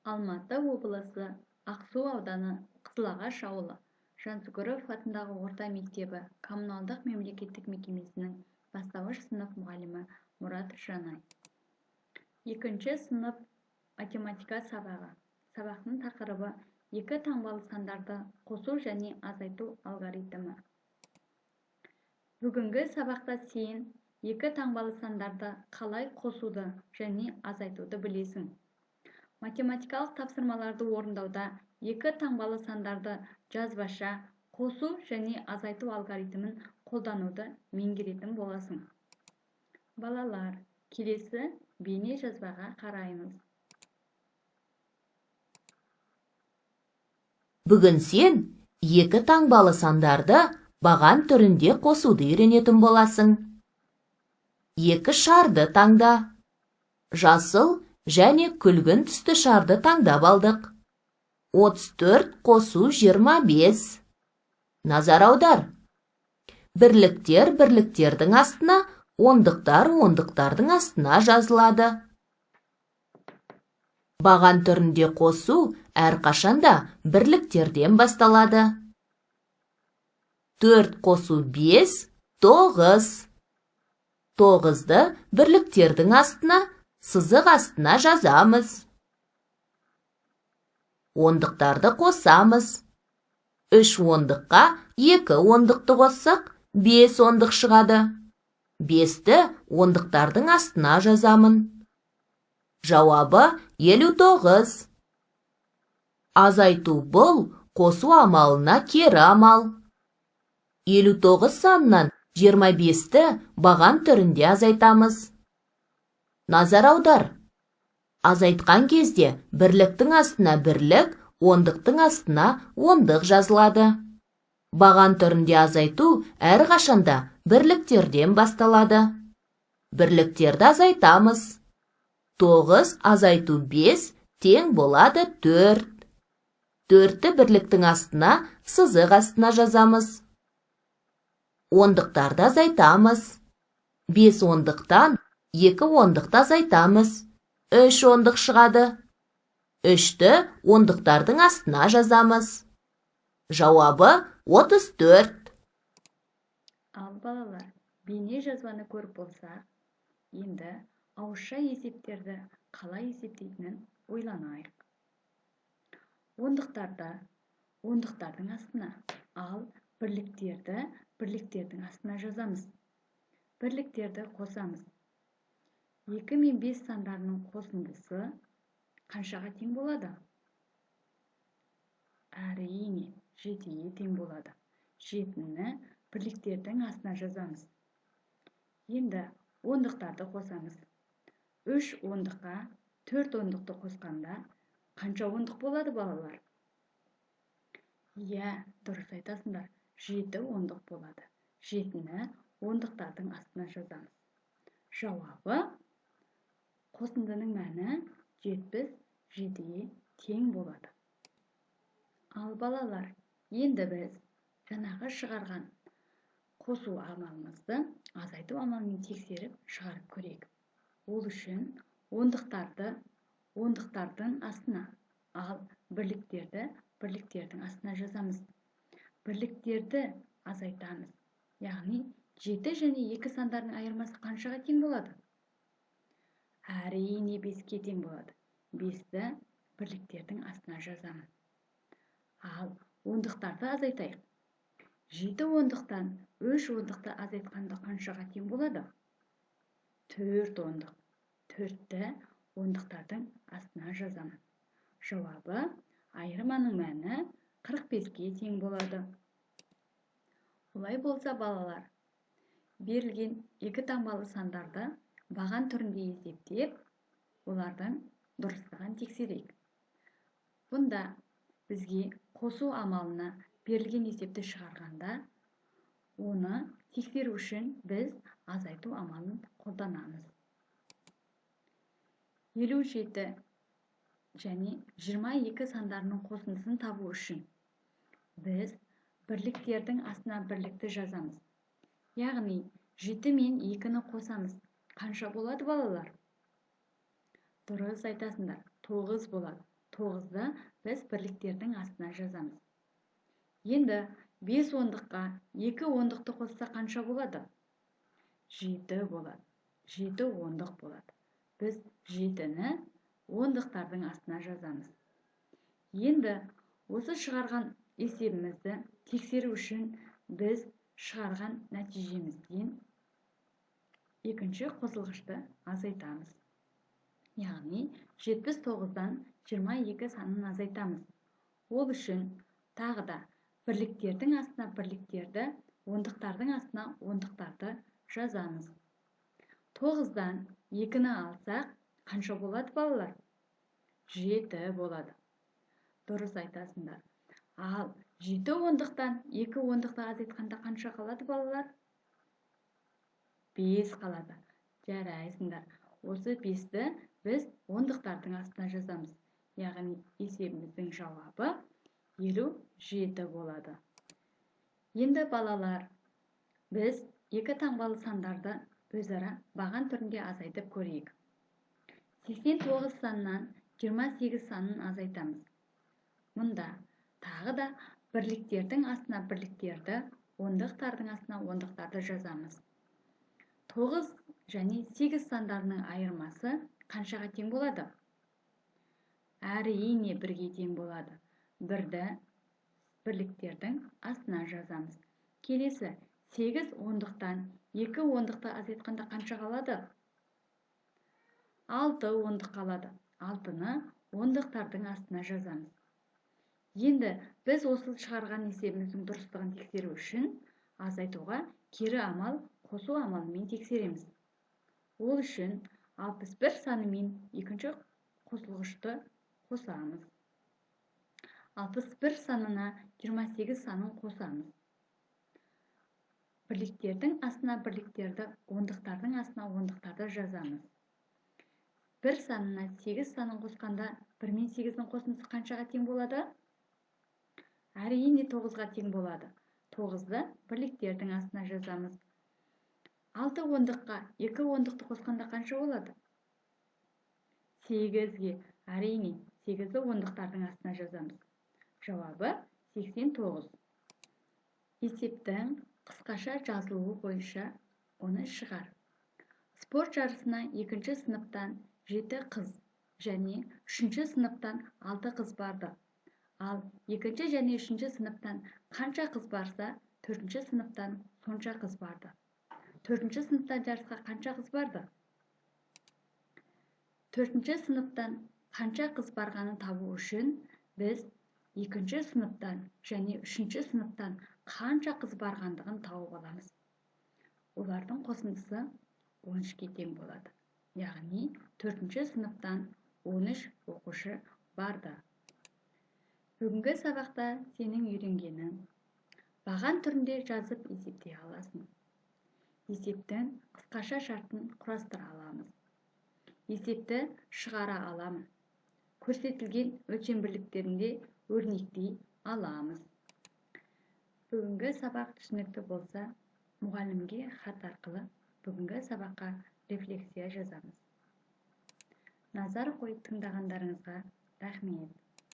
Алматы облысы Ақсу ауданы Қызылағаш ауылы Жансүгіров атындағы орта мектебі коммуналдық мемлекеттік мекемесінің бастауыш сынып мұғалімі Мұрат Жанай. Екінші сынып математика сабағы. Сабақтың тақырыбы екі таңбалы сандарды қосу және азайту алгоритмі. Бүгінгі сабақта сен екі таңбалы сандарды қалай қосуды және азайтуды білесің. Математикалық тапсырмаларды орындауда екі таңбалы сандарды жазбаша қосу және азайту алгоритмін қолдануды меңгеретін боласың. Балалар, келесі бейне жазбаға қараймыз. Бүгін сен екі таңбалы сандарды баған түрінде қосуды үйренетін боласың. Екі шарды таңда. Жасыл және күлгін түсті шарды таңдап алдық. 34 қосу 25. Назар аудар. Бірліктер бірліктердің астына, ондықтар ондықтардың астына жазылады. Баған түрінде қосу әрқашанда бірліктерден басталады. 4 қосу 5, 9. 9-ды бірліктердің астына, сызық астына жазамыз. Ондықтарды қосамыз. 3 ондыққа 2 ондықты қоссақ, 5 ондық шығады. 5-ті ондықтардың астына жазамын. Жауабы 59. Азайту бұл қосу амалына кері амал. 59 санынан 25-ті баған түрінде азайтамыз. Назар аудар. Азайтқан кезде бірліктің астына бірлік, ондықтың астына ондық жазылады. Баған түрінде азайту әрқашанда бірліктерден басталады. Бірліктерді азайтамыз. 9 азайту 5 тең болады 4. 4-ті бірліктің астына, сызық астына жазамыз. Ондықтарды азайтамыз. 5 ондықтан 2 ондықты азайтамыз. 3 ондық шығады. 3-ті ондықтардың астына жазамыз. Жауабы 34. Ал балалар, бейне жазбаны көріп болсақ, енді ауызша есептерді қалай есептейтінін ойланайық. Ондықтарды ондықтардың астына, ал бірліктерді бірліктердің астына жазамыз. Бірліктерді қосамыз. 2 мен 5 сандарының қосындысы қаншаға тең болады? Әрине, 7-ге тең болады. 7-ні бірліктердің астына жазамыз. Енді ондықтарды қосамыз. 3 ондыққа 4 ондықты қосқанда қанша ондық болады балалар? Иә, дұрыс айтасыңдар. 7 ондық болады. 7-ні ондықтардың астына жазамыз. Жауабы қосындының мәні 77-ге тең болады. Ал балалар, енді біз жаңағы шығарған қосу амалымызды азайту амалымен тексеріп шығарып көрейік. Ол үшін ондықтардың астына, ал бірліктерді бірліктердің астына жазамыз. Бірліктерді азайтамыз. Яғни 7 және 2 сандарының айырмасы қаншаға тең болады? Әрине 5-ке тең болады. 5-ті бірліктердің астына жазамын. Ал ондықтарды азайтайық. 7 ондықтан 3 ондықты азайтқанда қаншаға тең болады? 4 ондық. 4-ті ондықтардың астына жазамын. Жауабы айырманың мәні 45-ке тең болады. Олай болса балалар, берілген екі таңбалы сандарды баған түрінде есептеп, олардың дұрыстығын тексерейік. Бұнда бізге қосу амалына берілген есепті шығарғанда, оны тексеру үшін біз азайту амалын қолданамыз. 57 және 22 сандарының қосындысын табу үшін біз бірліктердің астына бірлікті жазамыз. Яғни 7 мен 2-ні қосамыз. Қанша болады балалар? Дұрыс айтасыңдар, 9 болады. 9-ды біз бірліктердің астына жазамыз. Енді 5 ондыққа 2 ондықты қосса қанша болады? 7 болады. 7 ондық болады. Біз 7-ні ондықтардың астына жазамыз. Енді осы шығарған есебімізді тексеру үшін біз шығарған нәтижемізден екінші қосылғышты азайтамыз. Яғни 79-дан 22 санын азайтамыз. Ол үшін тағы да бірліктердің астына бірліктерді, ондықтардың астына ондықтарды жазамыз. 9-дан 2-ні алсақ, қанша болады балалар? 7 болады. Дұрыс айтасыңдар. Ал 7 ондықтан 2 ондықты азайтқанда қанша қалады балалар? 5 қалады. Жарайсыңдар. Осы 5-ті біз ондықтардың астына жазамыз. Яғни есебіміздің жауабы 57 болады. Енді балалар, біз 2 таңбалы сандарды өзара баған түрінде азайтып көрейік. 89 санынан 28 санын азайтамыз. Мұнда тағы да бірліктердің астына бірліктерді, ондықтардың астына ондықтарды жазамыз. 9 және 8 сандарының айырмасы қаншаға тең болады? Әрине бірге тең болады. Бірді бірліктердің астына жазамыз. Келесі 8 ондықтан 2 ондықты азайтқанда қанша қалады? 6 ондық қалады. 6-ны ондықтардың астына жазамыз. Енді біз осы шығарған есебіміздің дұрыстығын тексеру үшін азайтуға кері амал, қосу амалымен тексереміз. Ол үшін 61 санымен екінші қосылғышты қосамыз. 61 санына 28 санын қосамыз. Бірліктердің астына бірліктерді, ондықтардың астына ондықтарды жазамыз. 1 санына 8 санын қосқанда 1 мен 8-дің қосындысы қаншаға тең болады? Әрине 9-ға тең болады. 9-ды бірліктердің астына жазамыз. 6 ондыққа 2 ондықты қосқанда қанша болады? 8-ге. Әрине 8-ді ондықтардың астына жазамыз. Жауабы 89. Есептің қысқаша жазылуы бойынша оны шығар. Спорт жарысына 2-ші сыныптан 7 қыз және 3-ші сыныптан 6 қыз барды. Ал 2-ші және 3-ші сыныптан қанша қыз барса, 4-ші сыныптан сонша қыз барды. 4-ші сыныптан жарысқа қанша қыз барды? 4-ші сыныптан қанша қыз барғанын табу үшін біз 2-ші сыныптан және 3-ші сыныптан қанша қыз барғандығын тауып аламыз. Олардың қосындысы 13-ке тең болады. Яғни 4-ші сыныптан 13 оқушы барды. Бүгінгі сабақта сенің үйренгенің баған түрінде жазып есептей аласың. Есептің қысқаша шартын құрастыра аламыз. Есепті шығара аламыз. Көрсетілген өлшем бірліктерінде өрнектей аламыз. Бүгінгі сабақ түсінікті болса, мұғалімге хат арқылы бүгінгі сабаққа рефлексия жазамыз. Назар қойып тыңдағандарыңызға рахмет.